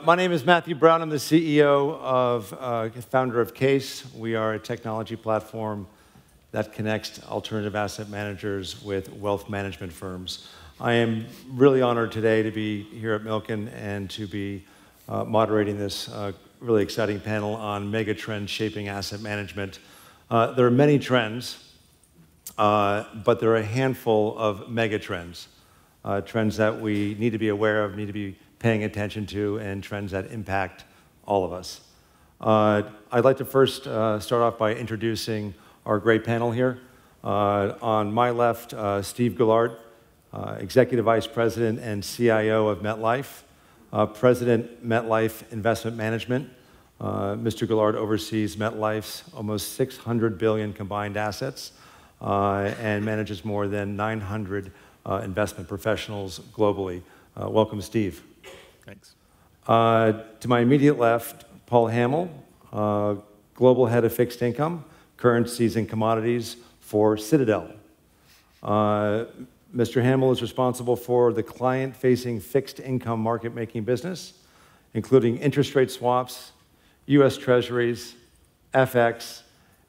My name is Matthew Brown. I'm the CEO founder of CAIS. We are a technology platform that connects alternative asset managers with wealth management firms. I am really honored today to be here at Milken and to be moderating this really exciting panel on mega trends shaping asset management. There are many trends, but there are a handful of mega trends, trends that we need to be aware of, need to be paying attention to, and trends that impact all of us. I'd like to first start off by introducing our great panel here. On my left, Steve Goulart, Executive Vice President and CIO of MetLife, President, MetLife Investment Management. Mr. Goulart oversees MetLife's almost $600 billion combined assets and manages more than 900 investment professionals globally. Welcome, Steve. Thanks. To my immediate left, Paul Hamill, Global Head of Fixed Income, Currencies and Commodities for Citadel. Mr. Hamill is responsible for the client-facing fixed income market-making business, including interest rate swaps, U.S. Treasuries, FX,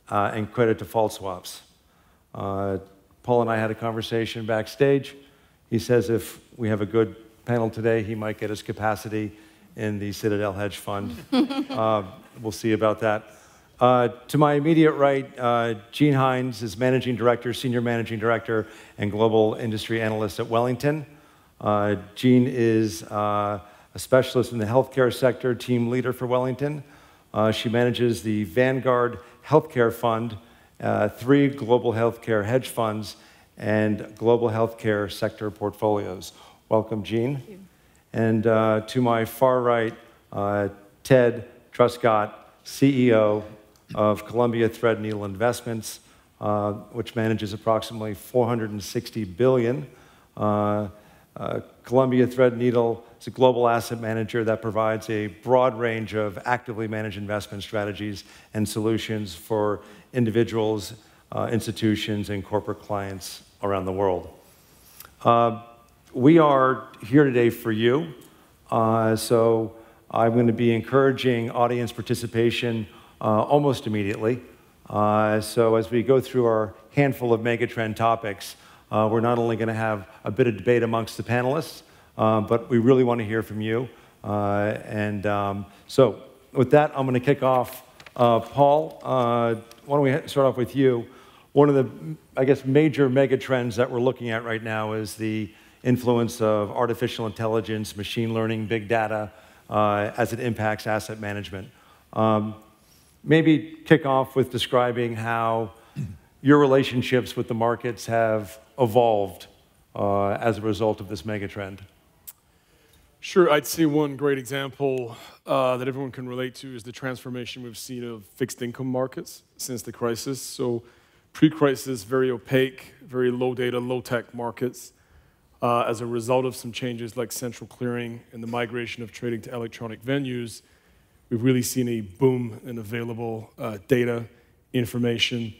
and credit default swaps. Paul and I had a conversation backstage. He says if we have a good panel today, he might get his capacity in the Citadel hedge fund. We'll see about that. To my immediate right, Gene Hines is Managing Director, Senior Managing Director, and Global Industry Analyst at Wellington. Gene is a specialist in the healthcare sector, team leader for Wellington. She manages the Vanguard Healthcare Fund, 3 global healthcare hedge funds, and global healthcare sector portfolios. Welcome, Gene. Thank you. And to my far right, Ted Truscott, CEO of Columbia Threadneedle Investments, which manages approximately $460 billion. Columbia Threadneedle is a global asset manager that provides a broad range of actively managed investment strategies and solutions for individuals, institutions, and corporate clients around the world. We are here today for you, so I'm going to be encouraging audience participation almost immediately. So as we go through our handful of megatrend topics, we're not only going to have a bit of debate amongst the panelists, but we really want to hear from you. So with that, I'm going to kick off. Paul, why don't we start off with you? One of the, I guess, major megatrends that we're looking at right now is the influence of artificial intelligence, machine learning, big data, as it impacts asset management. Maybe kick off with describing how your relationships with the markets have evolved as a result of this megatrend. Sure, I'd say one great example that everyone can relate to is the transformation we've seen of fixed income markets since the crisis. So pre-crisis, very opaque, very low data, low tech markets. As a result of some changes like central clearing and the migration of trading to electronic venues, we've really seen a boom in available data, information.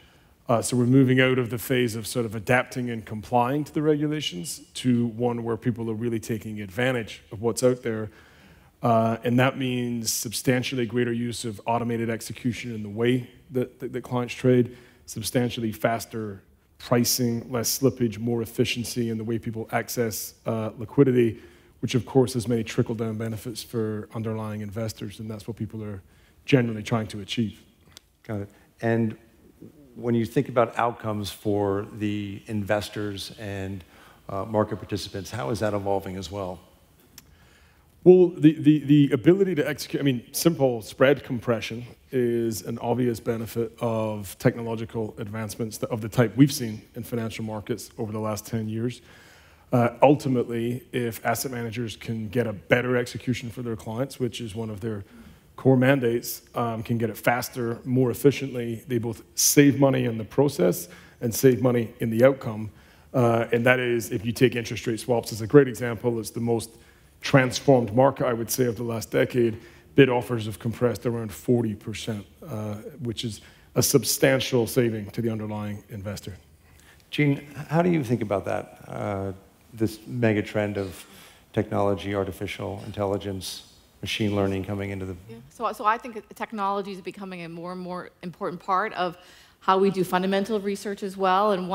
So we're moving out of the phase of sort of adapting and complying to the regulations to one where people are really taking advantage of what's out there. And that means substantially greater use of automated execution in the way that clients trade, substantially faster pricing, less slippage, more efficiency in the way people access liquidity, which of course has many trickle-down benefits for underlying investors, and that's what people are generally trying to achieve. Got it. And when you think about outcomes for the investors and market participants, how is that evolving as well? Well, the ability to execute, I mean, simple spread compression is an obvious benefit of technological advancements of the type we've seen in financial markets over the last 10 years. Ultimately, if asset managers can get a better execution for their clients, which is one of their core mandates, can get it faster, more efficiently, they both save money in the process and save money in the outcome. And that is, if you take interest rate swaps as a great example, it's the most transformed market, I would say, of the last decade. Bid offers have compressed around 40%, which is a substantial saving to the underlying investor. Gene, how do you think about that, this mega trend of technology, artificial intelligence? machine learning coming into the... Yeah. So I think technology is becoming a more and more important part of how we do fundamental research as well, and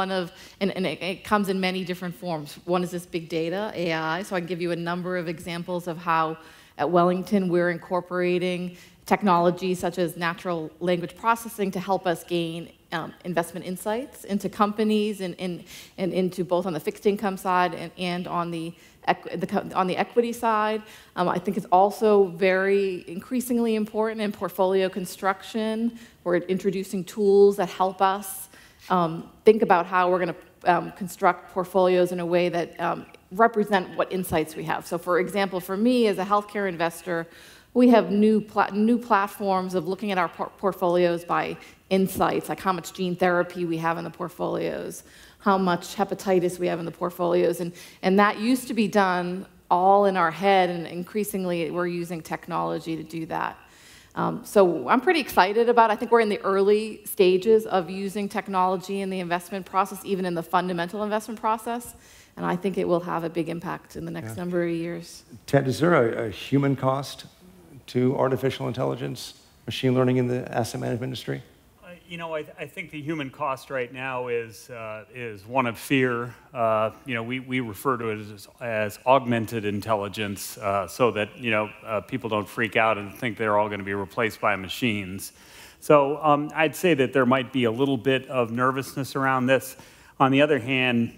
it comes in many different forms. One is this big data, AI, so I can give you a number of examples of how at Wellington we're incorporating technology such as natural language processing to help us gain investment insights into companies and into both on the fixed income side and on the equity side. I think it's also very increasingly important in portfolio construction. We're introducing tools that help us think about how we're going to construct portfolios in a way that represent what insights we have. So for example, for me as a healthcare investor, we have new platforms of looking at our portfolios by insights, like how much gene therapy we have in the portfolios, how much hepatitis we have in the portfolios, and that used to be done all in our head, and increasingly we're using technology to do that. So I'm pretty excited about it. I think we're in the early stages of using technology in the investment process, even in the fundamental investment process, and I think it will have a big impact in the next number of years. Ted, is there a human cost to artificial intelligence, machine learning in the asset management industry? You know, I think the human cost right now is one of fear. You know, we refer to it as augmented intelligence, so that people don't freak out and think they're all going to be replaced by machines. So I'd say that there might be a little bit of nervousness around this. On the other hand,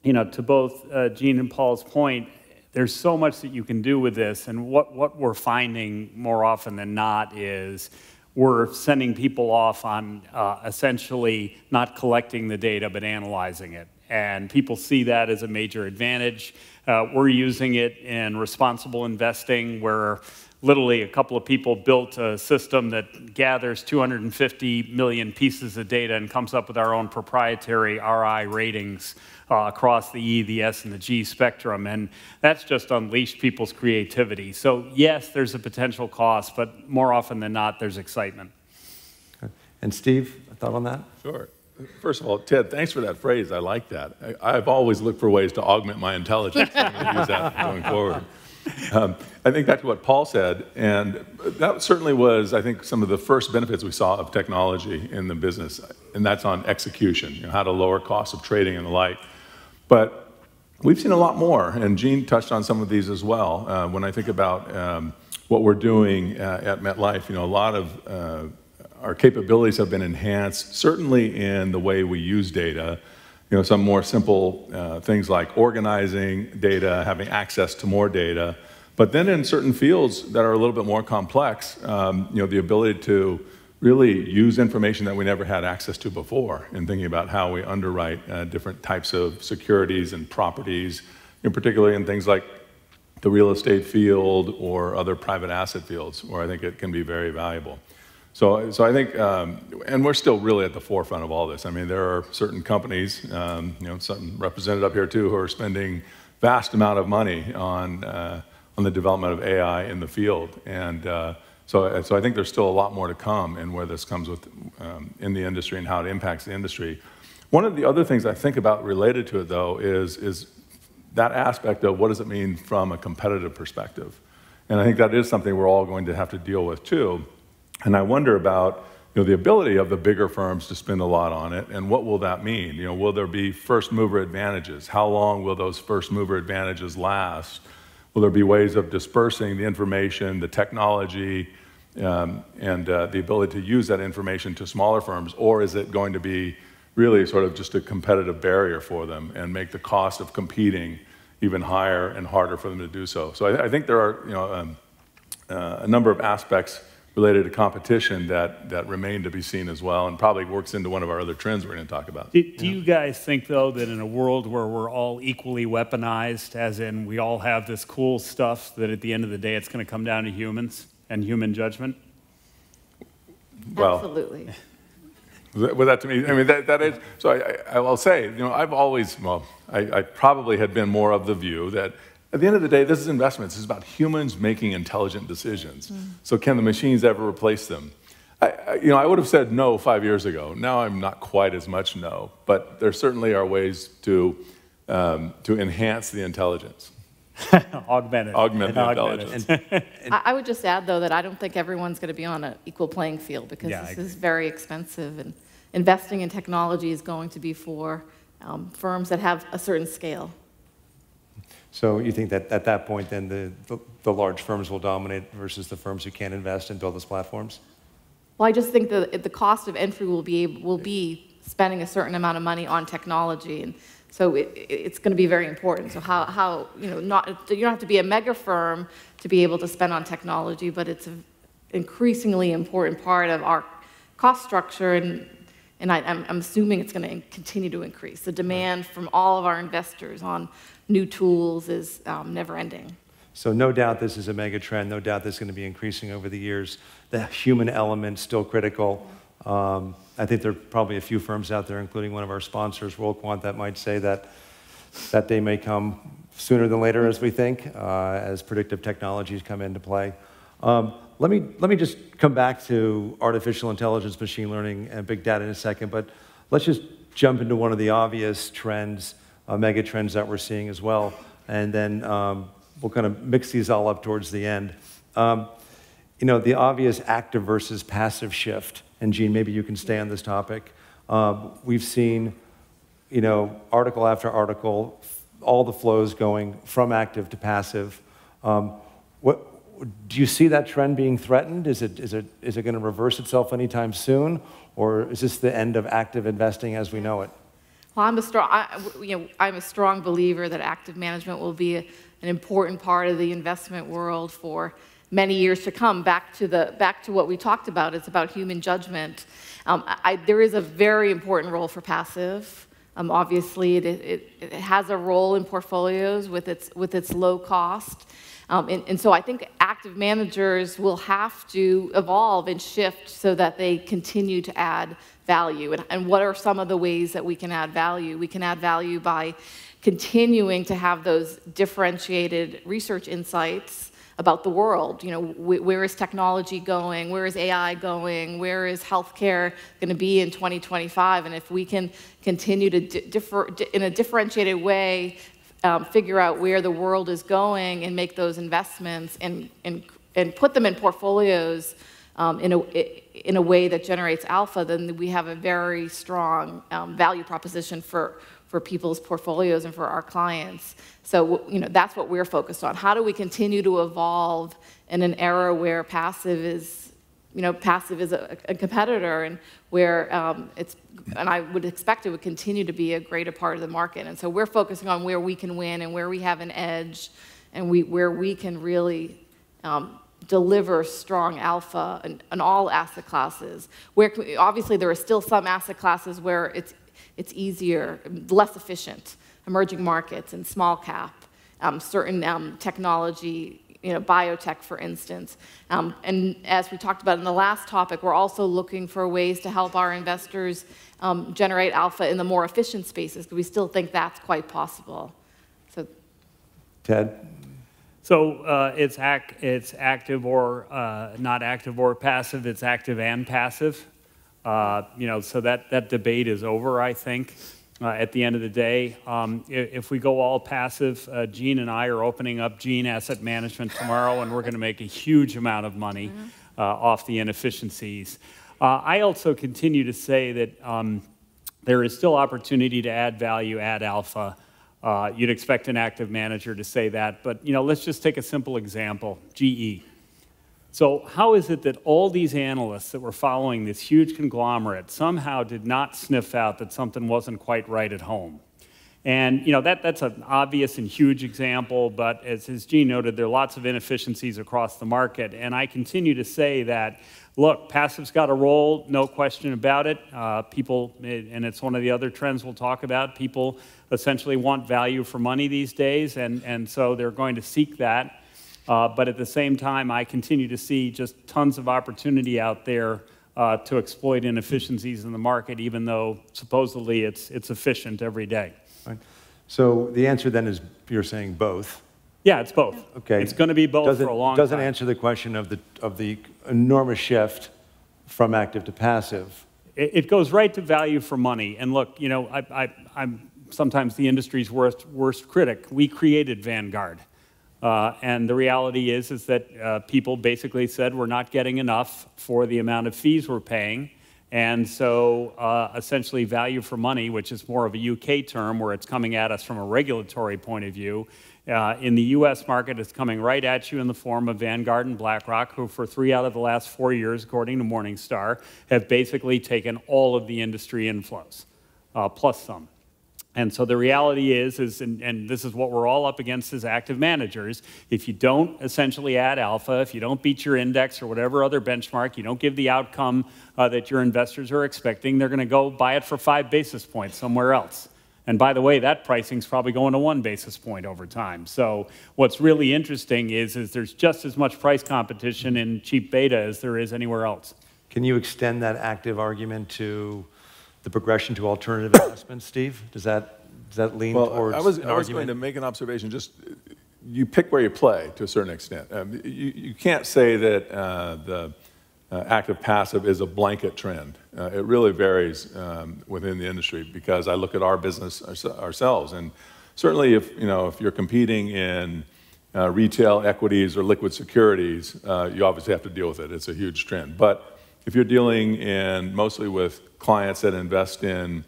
to both Gene and Paul's point, there's so much that you can do with this, and what we're finding more often than not is we're sending people off on essentially not collecting the data but analyzing it. And people see that as a major advantage. We're using it in responsible investing, where literally a couple of people built a system that gathers 250 million pieces of data and comes up with our own proprietary RI ratings across the E, the S, and the G spectrum. And that's just unleashed people's creativity. So yes, there's a potential cost, but more often than not, there's excitement. Okay. And Steve, a thought on that? Sure. First of all, Ted, thanks for that phrase. I like that. I've always looked for ways to augment my intelligence. I'm going to use that going forward. I think that's what Paul said, and that certainly was, I think, some of the first benefits we saw of technology in the business, and that's on execution, how to lower costs of trading and the like. But we've seen a lot more, and Gene touched on some of these as well. When I think about what we're doing at MetLife, a lot of our capabilities have been enhanced, certainly in the way we use data. Some more simple things like organizing data, having access to more data. But then in certain fields that are a little bit more complex, the ability to really use information that we never had access to before, and thinking about how we underwrite different types of securities and properties, particularly in things like the real estate field or other private asset fields, where I think it can be very valuable. So I think, and we're still really at the forefront of all this. I mean, there are certain companies, some represented up here too, who are spending vast amount of money on the development of AI in the field, and so I think there's still a lot more to come in where this comes with in the industry and how it impacts the industry. One of the other things I think about related to it, though, is that aspect of what does it mean from a competitive perspective, and I think that is something we're all going to have to deal with too. And I wonder about the ability of the bigger firms to spend a lot on it, and what will that mean? Will there be first mover advantages? How long will those first mover advantages last? Will there be ways of dispersing the information, the technology, and the ability to use that information to smaller firms? Or is it going to be really sort of just a competitive barrier for them and make the cost of competing even higher and harder for them to do so? So I think there are a number of aspects related to competition that remain to be seen as well, and probably works into one of our other trends we're going to talk about. Do you guys think, though, that in a world where we're all equally weaponized, as in we all have this cool stuff, that at the end of the day it's going to come down to humans and human judgment? Well, absolutely. Well, that to me, I mean, that is, so I will say, I've always, I probably had been more of the view that at the end of the day, this is investments. This is about humans making intelligent decisions. So can the machines ever replace them? I would have said no 5 years ago. Now I'm not quite as much no, but there certainly are ways to enhance the intelligence. Augmented. Augmented intelligence. I would just add, though, that I don't think everyone's going to be on an equal playing field because Yeah, I this is very expensive, and investing in technology is going to be for firms that have a certain scale. So you think that at that point, then the large firms will dominate versus the firms who can't invest and build those platforms? Well, I just think the cost of entry will be spending a certain amount of money on technology, and so it's going to be very important. So how you don't have to be a mega firm to be able to spend on technology, but it's an increasingly important part of our cost structure, and I'm assuming it's going to continue to increase. The demand from all of our investors on new tools is never ending. So no doubt this is a mega trend. No doubt this is going to be increasing over the years. The human element still critical. I think there are probably a few firms out there, including one of our sponsors, WorldQuant, that might say that day may come sooner than later, as we think, as predictive technologies come into play. Let me just come back to artificial intelligence, machine learning, and big data in a second, but let's just jump into one of the obvious trends, mega trends that we're seeing as well, and then we'll kind of mix these all up towards the end. The obvious active versus passive shift, and Gene, maybe you can stay on this topic. We've seen, article after article, all the flows going from active to passive. Do you see that trend being threatened? Is it going to reverse itself anytime soon, or is this the end of active investing as we know it? Well, I'm a strong believer that active management will be an important part of the investment world for many years to come. Back to what we talked about, it's about human judgment. There is a very important role for passive. Obviously, it has a role in portfolios with its low cost. And so I think active managers will have to evolve and shift so that they continue to add value. And what are some of the ways that we can add value? We can add value by continuing to have those differentiated research insights about the world. Where is technology going? Where is AI going? Where is healthcare going to be in 2025? And if we can continue to, in a differentiated way, figure out where the world is going and make those investments and put them in portfolios in a way that generates alpha, then we have a very strong value proposition for people's portfolios and for our clients. So that's what we're focused on. How do we continue to evolve in an era where passive is a competitor, and where and I would expect it would continue to be a greater part of the market. And so we're focusing on where we can win and where we have an edge, and where we can really deliver strong alpha in all asset classes. Obviously there are still some asset classes where it's easier, less efficient, emerging markets and small cap, certain technology, biotech, for instance. And as we talked about in the last topic, we're also looking for ways to help our investors generate alpha in the more efficient spaces, because we still think that's quite possible. So, Ted? So it's active or not active or passive. It's active and passive. So that debate is over, I think. At the end of the day, if we go all passive, Gene and I are opening up Gene Asset Management tomorrow, and we're going to make a huge amount of money off the inefficiencies. I also continue to say that there is still opportunity to add value, add alpha. You'd expect an active manager to say that, but let's just take a simple example, GE. So how is it that all these analysts that were following this huge conglomerate somehow did not sniff out that something wasn't quite right at home? And that's an obvious and huge example, but as Gene noted, there are lots of inefficiencies across the market. And I continue to say that, look, passive's got a role, no question about it. People, and it's one of the other trends we'll talk about, people essentially want value for money these days, and so they're going to seek that. But at the same time, I continue to see just tons of opportunity out there to exploit inefficiencies in the market, even though supposedly it's efficient every day. Right. So the answer then is, you're saying both. Yeah, it's both. Okay. It's going to be both for a long time. Doesn't answer the question of the enormous shift from active to passive. It goes right to value for money. And look, I'm sometimes the industry's worst critic. We created Vanguard. And the reality is that people basically said we're not getting enough for the amount of fees we're paying. And so essentially value for money, which is more of a UK term where it's coming at us from a regulatory point of view, in the US market, it's coming right at you in the form of Vanguard and BlackRock, who for 3 out of the last 4 years, according to Morningstar, have basically taken all of the industry inflows, plus some. And so the reality is and this is what we're all up against as active managers, if you don't essentially add alpha, if you don't beat your index or whatever other benchmark, you don't give the outcome that your investors are expecting, they're going to go buy it for 5 basis points somewhere else. And by the way, that pricing's probably going to 1 basis point over time. So what's really interesting is there's just as much price competition in cheap beta as there is anywhere else. Can you extend that active argument to the progression to alternative investments, Steve? Does that lean towards I was going to make an observation. Just you pick where you play to a certain extent. You can't say that the active passive is a blanket trend. It really varies within the industry because I look at our business ourselves, and certainly if you're competing in retail equities or liquid securities, you obviously have to deal with it. It's a huge trend. But if you're dealing mostly with clients that invest in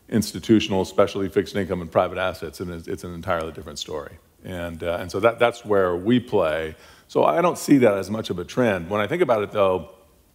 institutional, specialty fixed income and private assets, and it's an entirely different story. And so that's where we play. So I don't see that as much of a trend. When I think about it, though,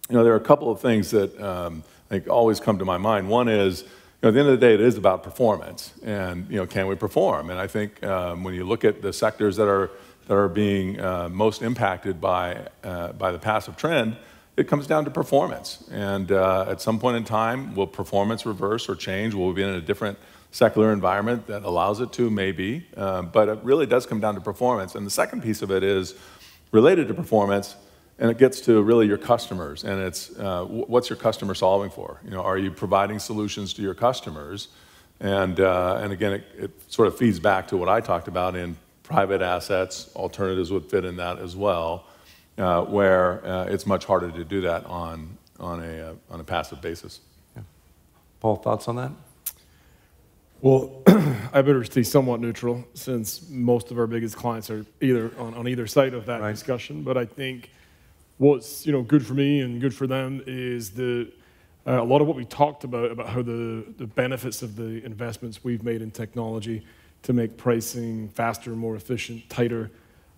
there are a couple of things that I think always come to my mind. One is, at the end of the day, it is about performance, and can we perform? And I think when you look at the sectors that are being most impacted by the passive trend, it comes down to performance. And at some point in time, will performance reverse or change? Will we be in a different secular environment that allows it to? Maybe. But it really does come down to performance. And the second piece of it is related to performance, and it gets to really your customers. And it's what's your customer solving for? Are you providing solutions to your customers? And again, it sort of feeds back to what I talked about in private assets. Alternatives would fit in that as well. Where it's much harder to do that on a passive basis. Yeah. Paul, thoughts on that? Well, I better stay somewhat neutral since most of our biggest clients are either on either side of that discussion. But I think what's good for me and good for them is a lot of what we talked about how the benefits of the investments we've made in technology to make pricing faster, more efficient, tighter.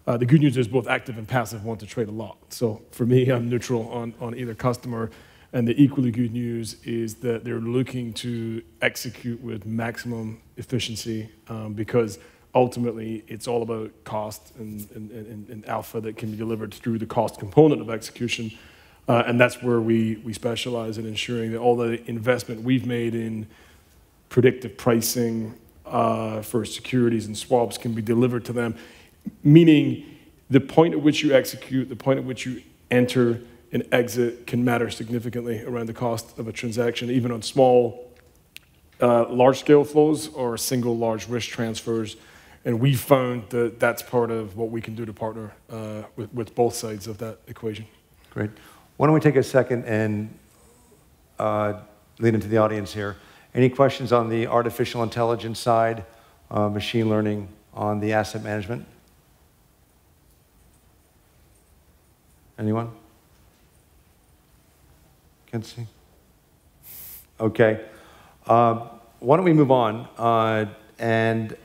The good news is both active and passive want to trade a lot. So for me, I'm neutral on either customer. And the equally good news is that they're looking to execute with maximum efficiency because ultimately it's all about cost and alpha that can be delivered through the cost component of execution. And that's where we specialize in ensuring that all the investment we've made in predictive pricing for securities and swaps can be delivered to them. Meaning the point at which you execute, the point at which you enter and exit can matter significantly around the cost of a transaction, even on small, large-scale flows or single large risk transfers. And we found that that's part of what we can do to partner with both sides of that equation. Great. Why don't we take a second and lead into the audience here. Any questions on the artificial intelligence side, machine learning on the asset management? Anyone? Can't see. Okay. Why don't we move on and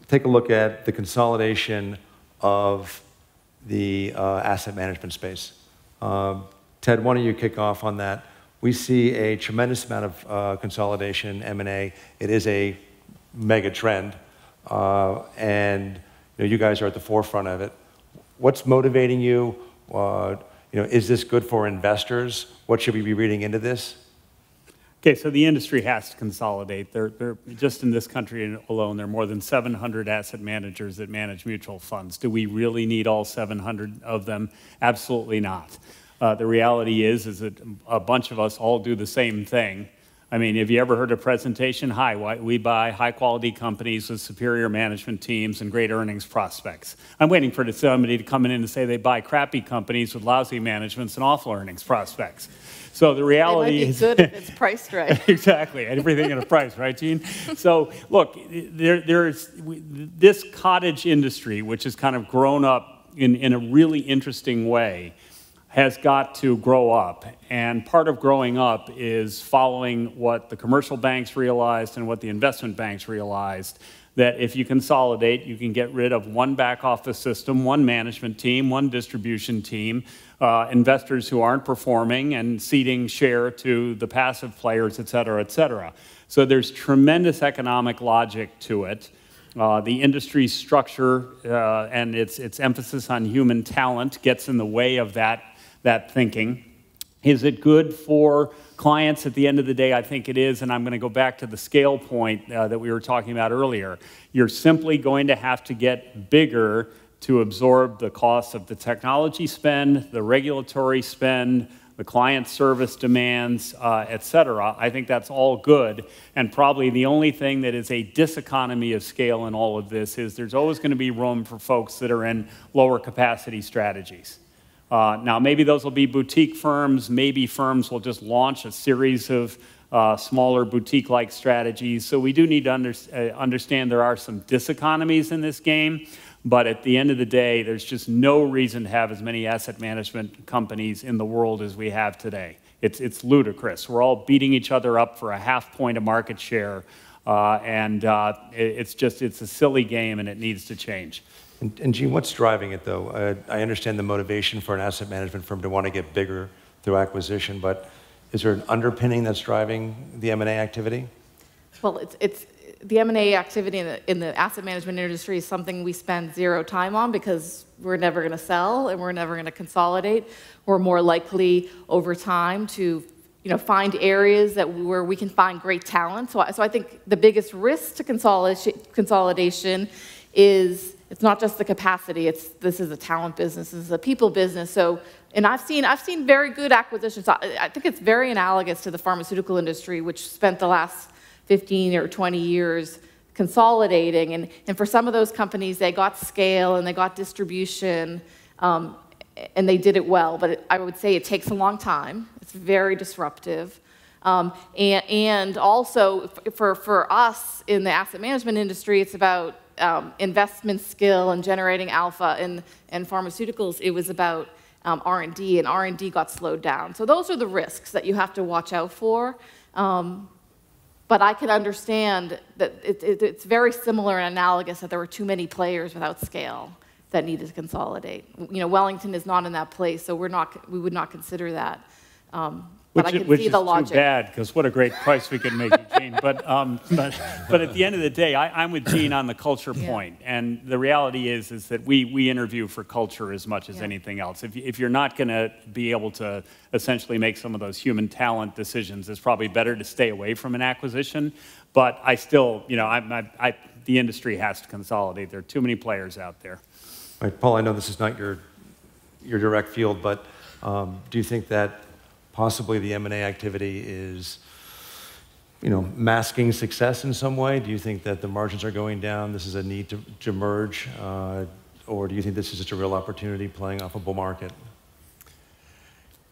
take a look at the consolidation of the asset management space. Ted, why don't you kick off on that? We see a tremendous amount of consolidation, M&A. It is a mega trend, and you guys are at the forefront of it. What's motivating you? Is this good for investors? What should we be reading into this? Okay, so the industry has to consolidate. They're just in this country alone, there are more than 700 asset managers that manage mutual funds. Do we really need all 700 of them? Absolutely not. The reality is that a bunch of us all do the same thing. I mean, have you ever heard a presentation? Hi, we buy high-quality companies with superior management teams and great earnings prospects. I'm waiting for somebody to come in and say they buy crappy companies with lousy managements and awful earnings prospects. So the reality is... It might be good if it's priced right. Exactly, everything at a price, right, Gene? So look, there's this cottage industry, which has kind of grown up in a really interesting way, has got to grow up. And part of growing up is following what the commercial banks realized and what the investment banks realized, that if you consolidate, you can get rid of one back office system, one management team, one distribution team, investors who aren't performing and ceding share to the passive players, et cetera, et cetera. So there's tremendous economic logic to it. The industry structure and its emphasis on human talent gets in the way of that thinking. Is it good for clients? At the end of the day, I think it is, and I'm going to go back to the scale point that we were talking about earlier. You're simply going to have to get bigger to absorb the costs of the technology spend, the regulatory spend, the client service demands, et cetera. I think that's all good, and probably the only thing that is a diseconomy of scale in all of this is there's always going to be room for folks that are in lower capacity strategies. Now, maybe those will be boutique firms. Maybe firms will just launch a series of smaller boutique-like strategies. So we do need to understand there are some diseconomies in this game. But at the end of the day, there's just no reason to have as many asset management companies in the world as we have today. It's ludicrous. We're all beating each other up for a half point of market share. It's a silly game, and it needs to change. And Gene, what's driving it, though? I understand the motivation for an asset management firm to want to get bigger through acquisition, but is there an underpinning that's driving the M&A activity? Well, it's the M&A activity in the asset management industry is something we spend zero time on because we're never going to sell and we're never going to consolidate. We're more likely over time to find areas where we can find great talent. So I think the biggest risk to consolidation is it's not just the capacity. This is a talent business. This is a people business. So, and I've seen very good acquisitions. I think it's very analogous to the pharmaceutical industry, which spent the last 15 or 20 years consolidating. And for some of those companies, they got scale and they got distribution, and they did it well. But I would say it takes a long time. It's very disruptive. And also for us in the asset management industry, it's about investment skill and generating alpha. In pharmaceuticals, it was about R&D, and R&D got slowed down. So those are the risks that you have to watch out for. But I can understand that it's very similar and analogous that there were too many players without scale that needed to consolidate. Wellington is not in that place, so we would not consider that. But I can see the logic. Which is too bad, because what a great price we could make you, Gene. But at the end of the day, I'm with Gene on the culture point. And the reality is that we interview for culture as much as anything else. If you're not going to be able to essentially make some of those human talent decisions, it's probably better to stay away from an acquisition. But I still, the industry has to consolidate. There are too many players out there. All right, Paul, I know this is not your direct field, but do you think that possibly the M&A activity is, masking success in some way? Do you think that the margins are going down? This is a need to merge, or do you think this is just a real opportunity playing off a bull market?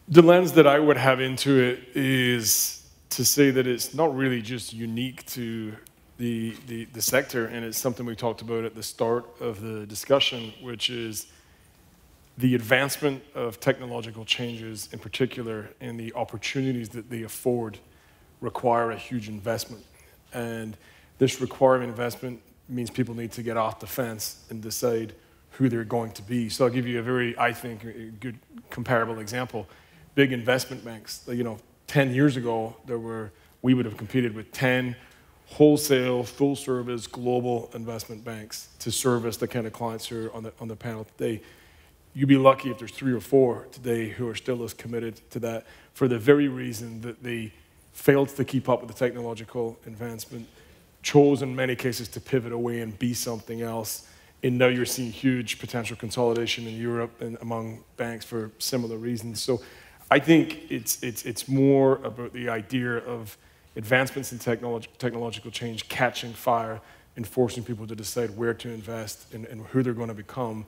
The lens that I would have into it is to say that it's not really just unique to the sector, and it's something we talked about at the start of the discussion, which is the advancement of technological changes in particular and the opportunities that they afford require a huge investment. And this requiring investment means people need to get off the fence and decide who they're going to be. So I'll give you a very, I think, good comparable example. Big investment banks. 10 years ago, we would have competed with 10 wholesale, full-service, global investment banks to service the kind of clients who are on the panel today. You'd be lucky if there's 3 or 4 today who are still as committed to that for the very reason that they failed to keep up with the technological advancement, chose in many cases to pivot away and be something else, and now you're seeing huge potential consolidation in Europe and among banks for similar reasons. So I think it's more about the idea of advancements in technological change catching fire and forcing people to decide where to invest and who they're going to become.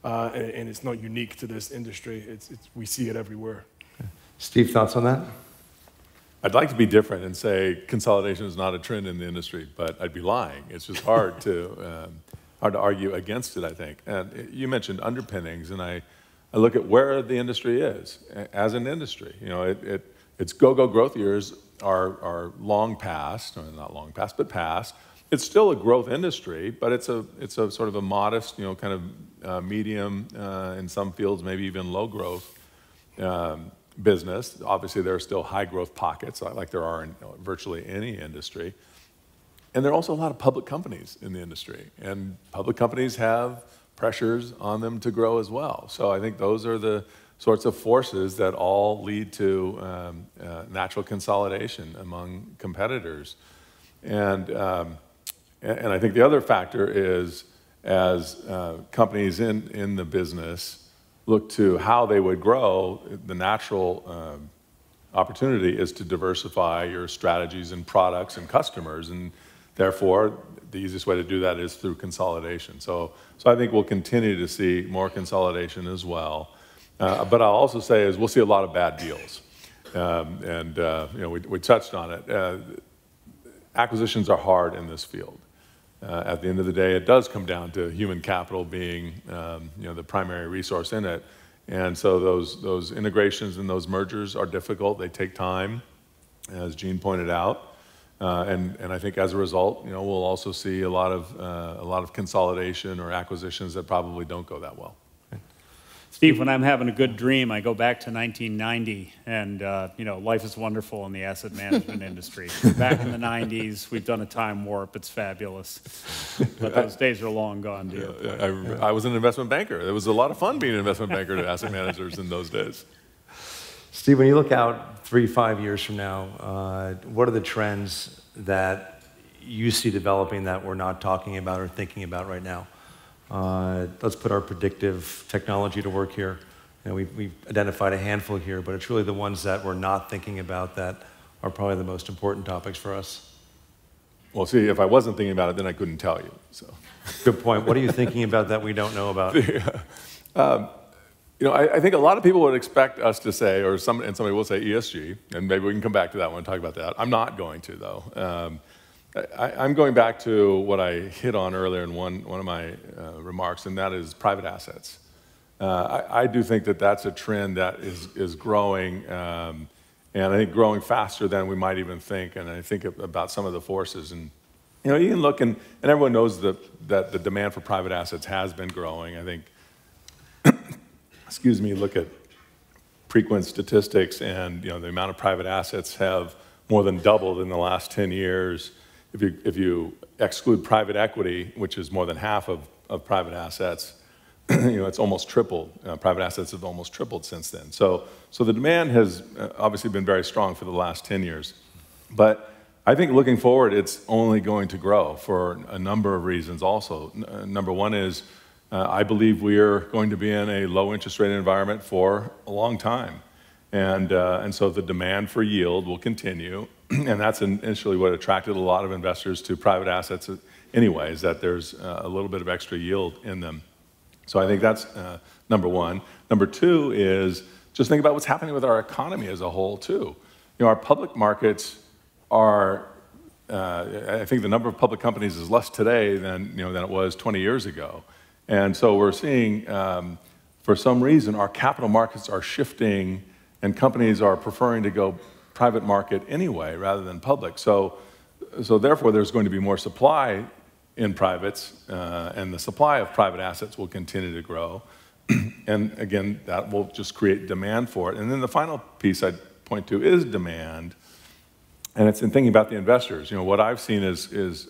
And it's not unique to this industry. We see it everywhere. Steve, thoughts on that? I'd like to be different and say consolidation is not a trend in the industry, but I'd be lying. It's just hard to argue against it, I think. And you mentioned underpinnings, and I look at where the industry is as an industry. You know, its go-go growth years are long past, or not long past, but past. It's still a growth industry, but it's a sort of a modest, you know, kind of medium, in some fields, maybe even low growth business. Obviously, there are still high growth pockets, like there are in virtually any industry. And there are also a lot of public companies in the industry, and public companies have pressures on them to grow as well. So I think those are the sorts of forces that all lead to natural consolidation among competitors. And I think the other factor is, as companies in the business look to how they would grow, the natural opportunity is to diversify your strategies and products and customers, and therefore the easiest way to do that is through consolidation. So I think we'll continue to see more consolidation as well. But I'll also say is we'll see a lot of bad deals, and you know, we touched on it. Acquisitions are hard in this field. At the end of the day, it does come down to human capital being you know, the primary resource in it. And so those integrations and those mergers are difficult. They take time, as Gene pointed out. And I think as a result, you know, we'll also see a lot of consolidation or acquisitions that probably don't go that well. Steve, when I'm having a good dream, I go back to 1990, and you know, life is wonderful in the asset management industry. Back in the 90s, we've done a time warp. It's fabulous. But those days are long gone, dear. I was an investment banker. It was a lot of fun being an investment banker to asset managers in those days. Steve, when you look out 3-5 years from now, what are the trends that you see developing that we're not talking about or thinking about right now? Let's put our predictive technology to work here. You know, we've identified a handful here, but it's really the ones that we're not thinking about that are probably the most important topics for us. Well, see, if I wasn't thinking about it, then I couldn't tell you. So, good point. What are you thinking about that we don't know about? You know, I think a lot of people would expect us to say, and somebody will say ESG, and maybe we can come back to that one and talk about that. I'm not going to, though. I'm going back to what I hit on earlier in one of my remarks, and that is private assets. I do think that that's a trend that is growing, and I think growing faster than we might even think. And I think about some of the forces, and you know, you can look, and everyone knows that the demand for private assets has been growing. I think, excuse me, look at Preqin statistics, and you know, the amount of private assets have more than doubled in the last 10 years. If you exclude private equity, which is more than half of private assets, you know, it's almost tripled. Private assets have almost tripled since then. So the demand has obviously been very strong for the last 10 years. But I think looking forward, it's only going to grow for a number of reasons also. Number one is I believe we are going to be in a low interest rate environment for a long time. And so the demand for yield will continue. And that's initially what attracted a lot of investors to private assets anyway, is that there's a little bit of extra yield in them. So I think that's number one. Number two is just think about what's happening with our economy as a whole too. You know, our public markets are, I think the number of public companies is less today than it was 20 years ago. And so we're seeing, for some reason, our capital markets are shifting, and companies are preferring to go private market anyway rather than public. So therefore, there's going to be more supply in privates, and the supply of private assets will continue to grow. And again, that will just create demand for it. And then the final piece I'd point to is demand, and it's in thinking about the investors. You know, what I've seen is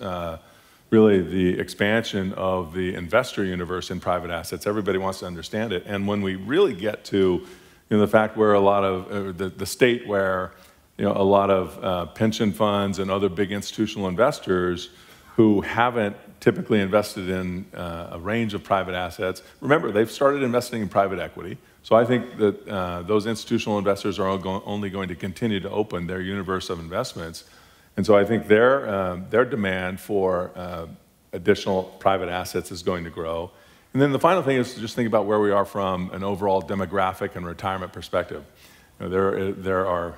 really the expansion of the investor universe in private assets. Everybody wants to understand it. And when we really get to the fact where a lot of the state where a lot of pension funds and other big institutional investors who haven't typically invested in a range of private assets, remember, they've started investing in private equity. So I think that those institutional investors are only going to continue to open their universe of investments. And so I think their demand for additional private assets is going to grow. And then the final thing is to just think about where we are from an overall demographic and retirement perspective. There are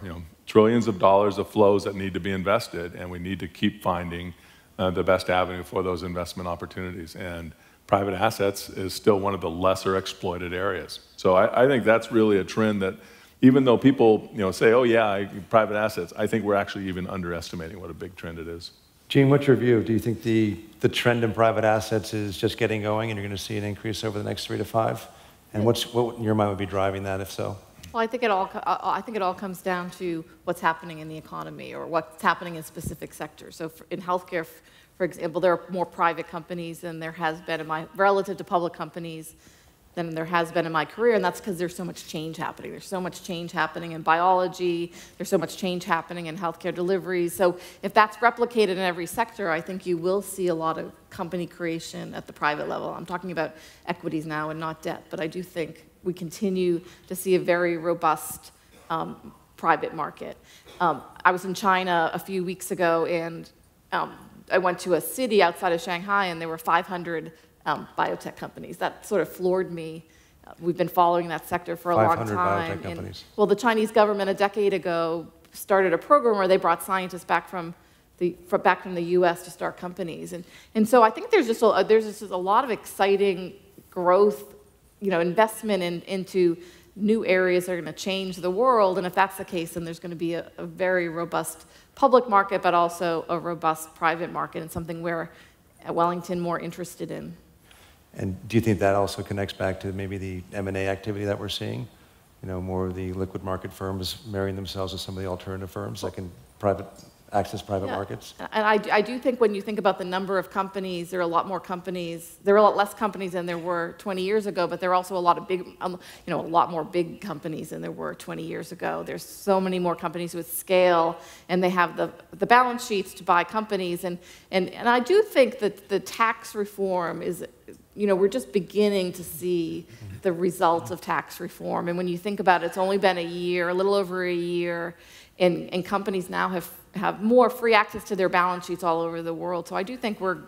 trillions of dollars of flows that need to be invested, and we need to keep finding the best avenue for those investment opportunities. And private assets is still one of the lesser exploited areas. So I think that's really a trend that, even though people say, oh yeah, private assets, I think we're actually even underestimating what a big trend it is. Gene, what's your view? Do you think the trend in private assets is just getting going and you're going to see an increase over the next 3 to 5? And what in your mind would be driving that, if so? Well, I think it all comes down to what's happening in the economy or what's happening in specific sectors. So in healthcare, for example, there are more private companies than there has been relative to public companies than there has been in my career, and that's because there's so much change happening. There's so much change happening in biology. There's so much change happening in healthcare delivery. So if that's replicated in every sector, I think you will see a lot of company creation at the private level. I'm talking about equities now and not debt, but I do think we continue to see a very robust private market. I was in China a few weeks ago, and I went to a city outside of Shanghai, and there were 500 biotech companies. That sort of floored me. We've been following that sector for a long time. 500 biotech companies. Well, the Chinese government a decade ago started a program where they brought scientists back from the U.S. to start companies, and so I think there's just a lot of exciting growth, investment into new areas that are going to change the world. And if that's the case, then there's going to be a very robust public market, but also a robust private market, and something we're at Wellington more interested in. And do you think that also connects back to maybe the M&A activity that we're seeing? More of the liquid market firms marrying themselves with some of the alternative firms that can access private markets? And I do think when you think about the number of companies, there are a lot more companies. There are a lot less companies than there were 20 years ago, but there are also a lot of a lot more big companies than there were 20 years ago. There's so many more companies with scale, and they have the balance sheets to buy companies. And I do think that the tax reform is, we're just beginning to see the results of tax reform. And when you think about it, it's only been a little over a year, and companies now have more free access to their balance sheets all over the world. So I do think we're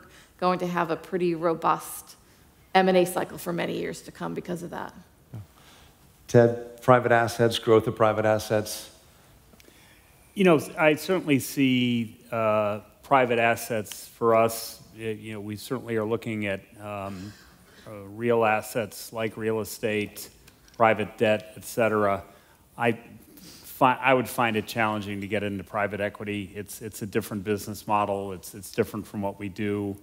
going to have a pretty robust M&A cycle for many years to come because of that. Ted, private assets, growth of private assets. I certainly see private assets for us. We certainly are looking at real assets like real estate, private debt, et cetera. I would find it challenging to get into private equity. It's a different business model. It's different from what we do.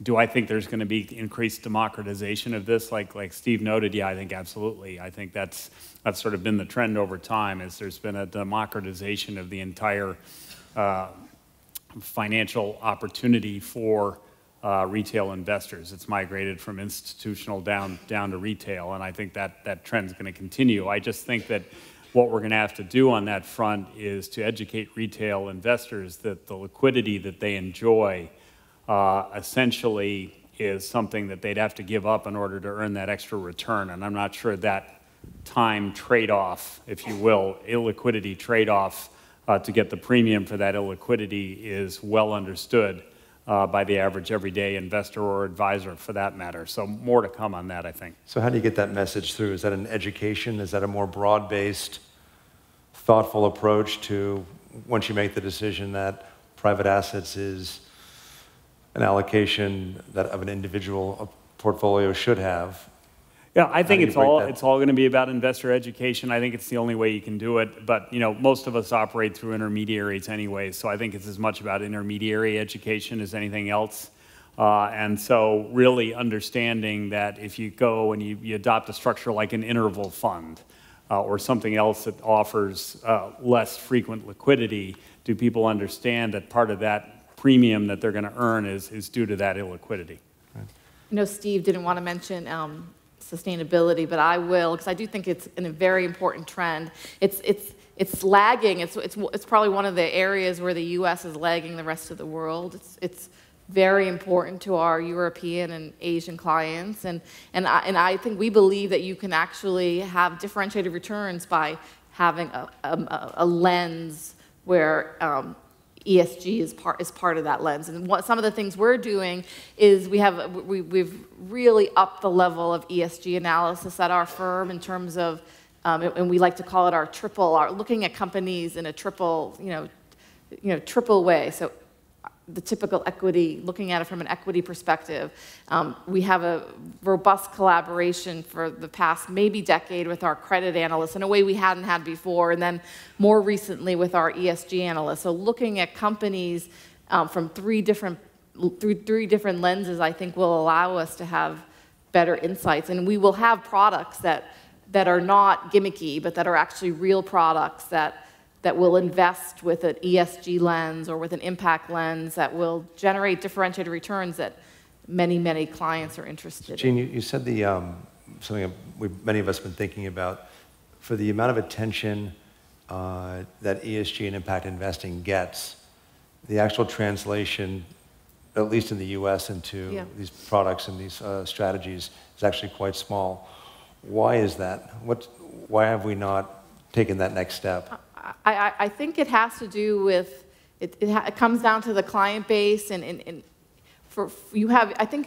Do I think there's going to be increased democratization of this? Like Steve noted, yeah, I think absolutely. I think that's sort of been the trend over time, is there's been a democratization of the entire financial opportunity for retail investors. It's migrated from institutional down to retail, and I think that trend's going to continue. I just think that what we're going to have to do on that front is to educate retail investors that the liquidity that they enjoy essentially is something that they'd have to give up in order to earn that extra return. And I'm not sure that time trade-off, if you will, illiquidity trade-off to get the premium for that illiquidity is well understood by the average everyday investor or advisor for that matter. So more to come on that, I think. So how do you get that message through? Is that an education? Is that a more broad-based, thoughtful approach to, once you make the decision that private assets is an allocation that of an individual portfolio should have? Yeah, I think it's all going to be about investor education. I think it's the only way you can do it. But most of us operate through intermediaries anyway, so I think it's as much about intermediary education as anything else. And so really understanding that if you go and you adopt a structure like an interval fund or something else that offers less frequent liquidity, do people understand that part of that premium that they're going to earn is due to that illiquidity? Steve didn't want to mention sustainability, but I will, because I do think it's a very important trend. It's lagging. It's probably one of the areas where the U.S. is lagging the rest of the world. It's very important to our European and Asian clients, and I think we believe that you can actually have differentiated returns by having a lens where ESG is part of that lens. And some of the things we're doing is we've really upped the level of ESG analysis at our firm in terms of, and we like to call it our looking at companies in a triple way. So the typical equity, looking at it from an equity perspective. We have a robust collaboration for the past maybe decade with our credit analysts in a way we hadn't had before, and then more recently with our ESG analysts. So looking at companies from three different lenses, I think will allow us to have better insights. And we will have products that are not gimmicky, but that are actually real products that will invest with an ESG lens or with an impact lens that will generate differentiated returns that many, many clients are interested in. Jean, you said something many of us have been thinking about. For the amount of attention that ESG and impact investing gets, the actual translation, at least in the US, into these products and these strategies is actually quite small. Why is that? Why have we not taken that next step? I think it has to do with, it comes down to the client base, and I think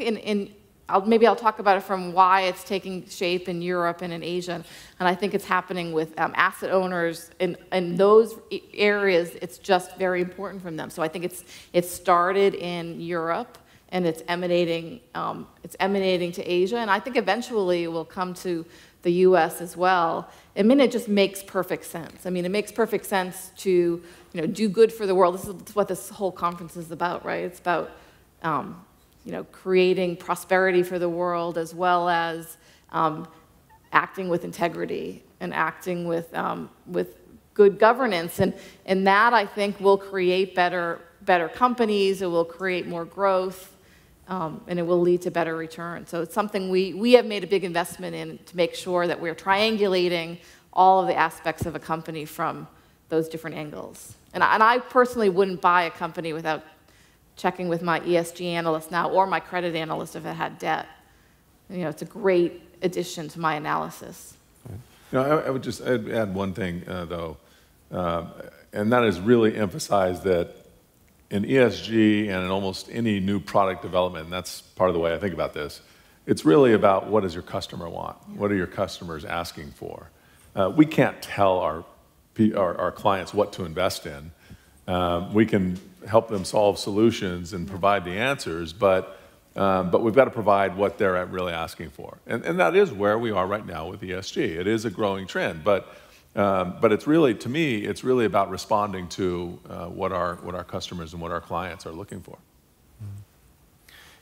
maybe I'll talk about it from why it's taking shape in Europe and in Asia, and I think it's happening with asset owners in those areas. It's just very important from them. So I think it started in Europe, and it's emanating to Asia, and I think eventually it will come to the U.S. as well. I mean, it just makes perfect sense. I mean, it makes perfect sense to do good for the world. This is what this whole conference is about, right? It's about creating prosperity for the world, as well as acting with integrity and acting with good governance, and that I think will create better companies. It will create more growth. And it will lead to better returns. So it's something we have made a big investment in to make sure that we're triangulating all of the aspects of a company from those different angles. And I personally wouldn't buy a company without checking with my ESG analyst now or my credit analyst if it had debt. It's a great addition to my analysis. I would just add one thing, though, and that is really emphasize that in ESG and in almost any new product development, and that's part of the way I think about this, it's really about what does your customer want? What are your customers asking for? We can't tell our clients what to invest in. We can help them solve solutions and provide the answers, but we've got to provide what they're really asking for. And that is where we are right now with ESG. It is a growing trend, but it's really, to me, it's really about responding to what our customers and what our clients are looking for.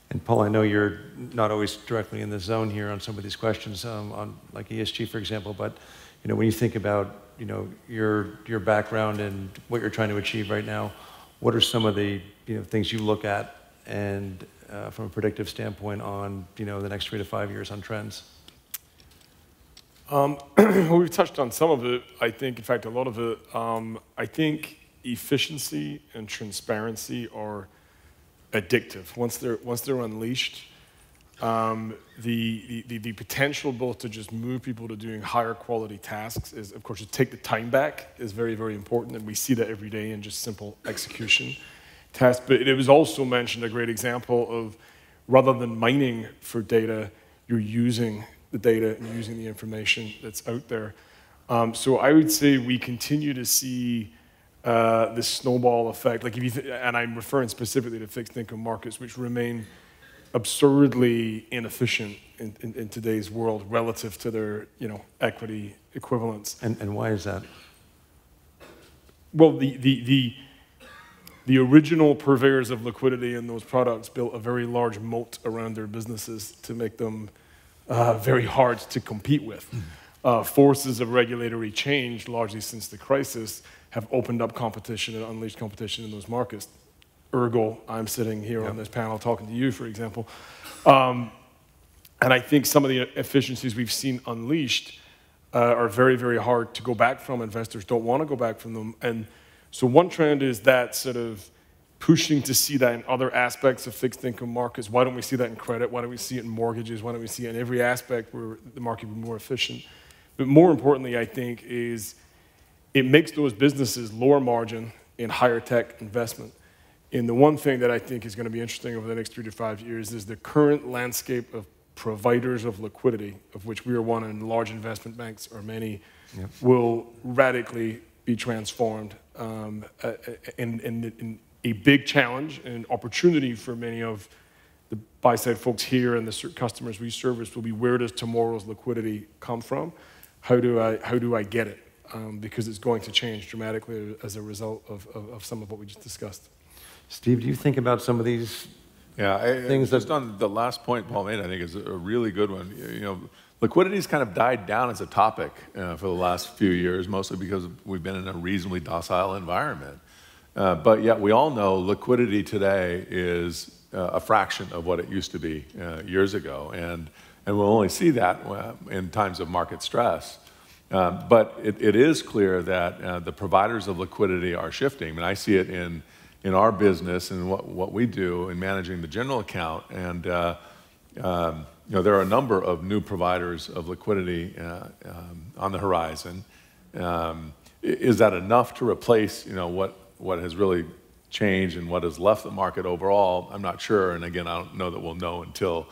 And Paul, I know you're not always directly in the zone here on some of these questions, on like ESG, for example, but when you think about your background and what you're trying to achieve right now, what are some of the things you look at and from a predictive standpoint on the next 3 to 5 years on trends? We've touched on some of it. I think, in fact, a lot of it. I think efficiency and transparency are addictive. Once they're unleashed, the potential both to just move people to doing higher quality tasks is, of course, to take the time back is very, very important, and we see that every day in just simple execution tasks. But it was also mentioned a great example of, rather than mining for data, you're using the data and using the information that's out there. So I would say we continue to see this snowball effect. Like and I'm referring specifically to fixed income markets, which remain absurdly inefficient in today's world relative to their equity equivalents. And why is that? Well, the original purveyors of liquidity in those products built a very large moat around their businesses to make them very hard to compete with. Forces of regulatory change, largely since the crisis, have opened up competition and unleashed competition in those markets. Ergo, I'm sitting here on this panel talking to you, for example. And I think some of the efficiencies we've seen unleashed are very, very hard to go back from. Investors don't want to go back from them. And so one trend is that sort of pushing to see that in other aspects of fixed income markets. Why don't we see that in credit? Why don't we see it in mortgages? Why don't we see it in every aspect where the market will be more efficient? But more importantly, I think, is it makes those businesses lower margin, in higher tech investment. And the one thing that I think is going to be interesting over the next 3 to 5 years is the current landscape of providers of liquidity, of which we are one, and large investment banks or many, will radically be transformed. And a big challenge and opportunity for many of the buy-side folks here and the customers we service will be, where does tomorrow's liquidity come from? How do I get it? Because it's going to change dramatically as a result of some of what we just discussed. Steve, do you think about some of these things just on the last point Paul made, I think is a really good one. You know, liquidity's kind of died down as a topic for the last few years, mostly because we've been in a reasonably docile environment. But yet we all know liquidity today is a fraction of what it used to be years ago, and we'll only see that in times of market stress. But it is clear that the providers of liquidity are shifting. I mean, I see it in our business and what we do in managing the general account, and you know, there are a number of new providers of liquidity on the horizon. Is that enough to replace, you know, what has really changed and what has left the market overall? I'm not sure, and again, I don't know that we'll know until,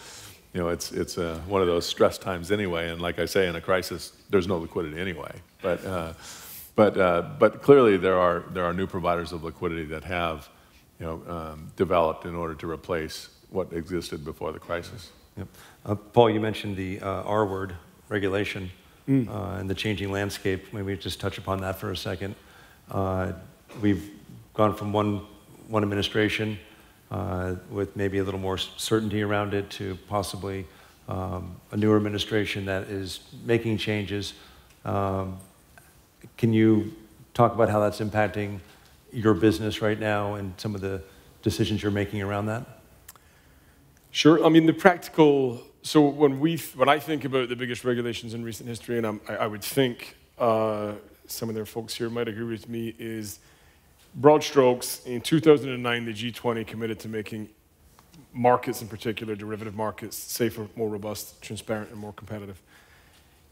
you know, it's one of those stress times anyway. And like I say, in a crisis, there's no liquidity anyway. But clearly there are new providers of liquidity that have, you know, developed in order to replace what existed before the crisis. Yep. Paul, you mentioned the R word, regulation, and the changing landscape. Maybe just touch upon that for a second. We've gone from one administration with maybe a little more certainty around it to possibly a newer administration that is making changes. Can you talk about how that's impacting your business right now and some of the decisions you're making around that? Sure. I mean, the practical. So when I think about the biggest regulations in recent history, and I would think some of their folks here might agree with me, is broad strokes. In 2009, the G20 committed to making markets, in particular derivative markets, safer, more robust, transparent, and more competitive.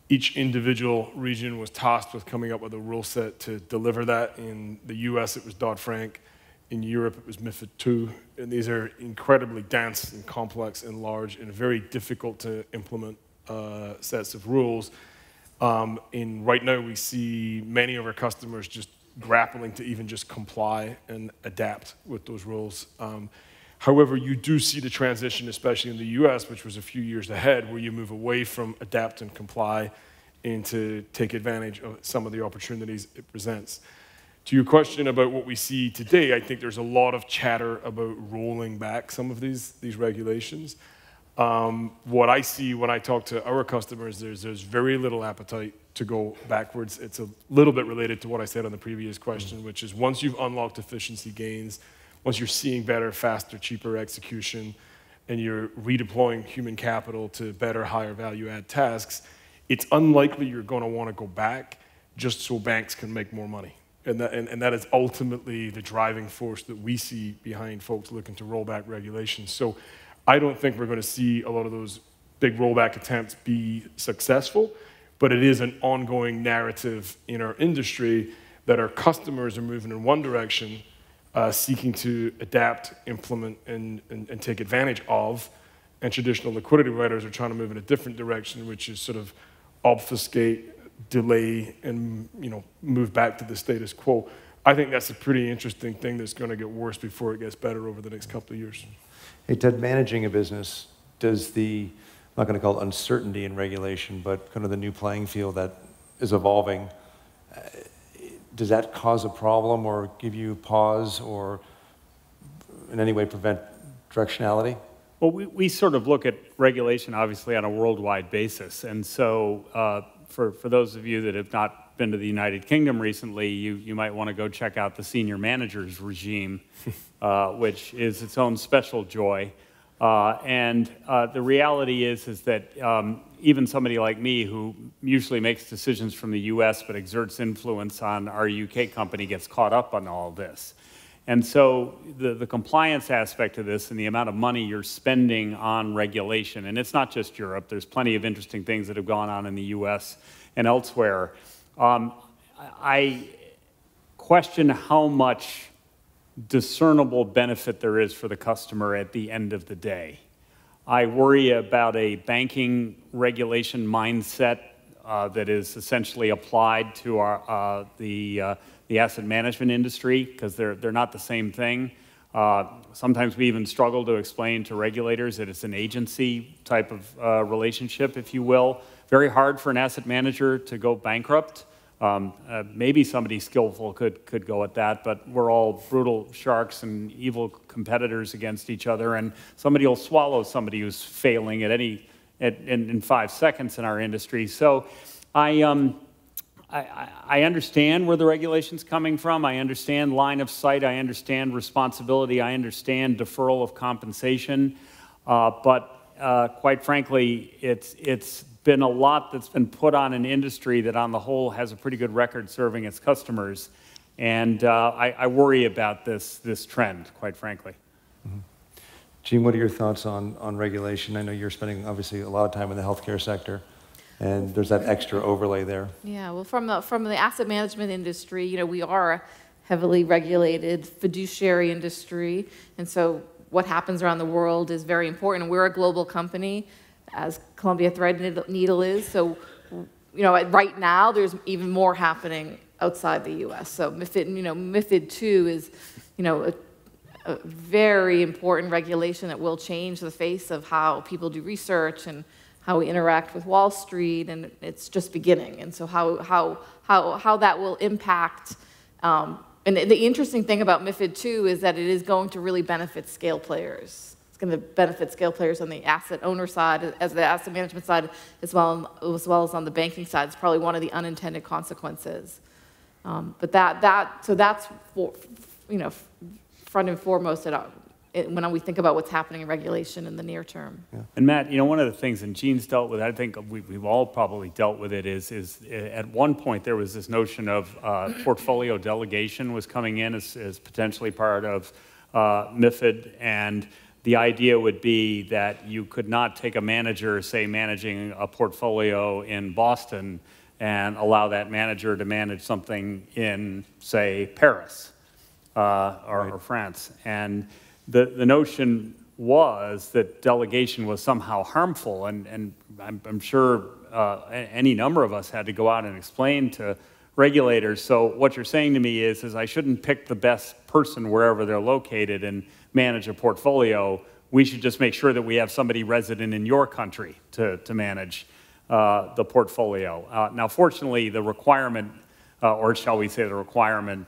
Each individual region was tasked with coming up with a rule set to deliver that. In the US, it was Dodd-Frank. In Europe, it was MiFID II. And these are incredibly dense and complex and large and very difficult to implement sets of rules. And right now, we see many of our customers just grappling to even just comply and adapt with those rules. However, you do see the transition, especially in the US, which was a few years ahead, where you move away from adapt and comply and to take advantage of some of the opportunities it presents. To your question about what we see today, I think there's a lot of chatter about rolling back some of these regulations. What I see when I talk to our customers, there's very little appetite to go backwards. It's a little bit related to what I said on the previous question, which is once you've unlocked efficiency gains, once you're seeing better, faster, cheaper execution, and you're redeploying human capital to better, higher value-add tasks, it's unlikely you're going to want to go back just so banks can make more money. And that is ultimately the driving force that we see behind folks looking to roll back regulations. So I don't think we're going to see a lot of those big rollback attempts be successful, but it is an ongoing narrative in our industry that our customers are moving in one direction, seeking to adapt, implement, and take advantage of, and traditional liquidity providers are trying to move in a different direction, which is sort of obfuscate, delay, and move back to the status quo. I think that's a pretty interesting thing that's going to get worse before it gets better over the next couple of years. Hey, Ted, managing a business, does the, I'm not going to call it uncertainty in regulation, but kind of the new playing field that is evolving, does that cause a problem or give you pause or in any way prevent directionality? Well, we sort of look at regulation, obviously, on a worldwide basis. And so for those of you that have not been to the United Kingdom recently, you might want to go check out the senior managers regime, which is its own special joy. And the reality is that even somebody like me, who usually makes decisions from the US but exerts influence on our UK company, gets caught up on all of this. And so the compliance aspect of this and the amount of money you're spending on regulation, and it's not just Europe, there's plenty of interesting things that have gone on in the US and elsewhere. Quite question how much discernible benefit there is for the customer at the end of the day. I worry about a banking regulation mindset that is essentially applied to the asset management industry, because they're not the same thing. Sometimes we even struggle to explain to regulators that it's an agency type of relationship, if you will. Very hard for an asset manager to go bankrupt. Maybe somebody skillful could go at that, but we're all brutal sharks and evil competitors against each other, and somebody will swallow somebody who's failing in 5 seconds in our industry. So I understand where the regulation's coming from. I understand line of sight. I understand responsibility. I understand deferral of compensation. But quite frankly, it's been a lot that's been put on an industry that on the whole has a pretty good record serving its customers. And I worry about this trend, quite frankly. Mm-hmm. Gene, what are your thoughts on regulation? I know you're spending obviously a lot of time in the healthcare sector, and there's that extra overlay there. Yeah, well, from the asset management industry, you know, we are a heavily regulated fiduciary industry, and so what happens around the world is very important. We're a global company, as Columbia Threadneedle is, so, you know, right now there's even more happening outside the U.S. So MiFID II is, you know, a very important regulation that will change the face of how people do research and how we interact with Wall Street, and it's just beginning. And so how that will impact, and the interesting thing about MiFID II is that it is going to really benefit scale players. It's going to benefit scale players on the asset owner side, as the asset management side, as well as on the banking side. It's probably one of the unintended consequences. But so that's for, you know, front and foremost when we think about what's happening in regulation in the near term. Yeah. And Matt, you know, one of the things, and Gene's dealt with it, I think we've all probably dealt with it, is at one point there was this notion of portfolio delegation was coming in as potentially part of MiFID, and the idea would be that you could not take a manager, say, managing a portfolio in Boston and allow that manager to manage something in, say, Paris or France. And the notion was that delegation was somehow harmful, and I'm sure any number of us had to go out and explain to regulators. So what you're saying to me is I shouldn't pick the best person wherever they're located and manage a portfolio. We should just make sure that we have somebody resident in your country to manage the portfolio. Now, fortunately, the requirement, or shall we say the requirement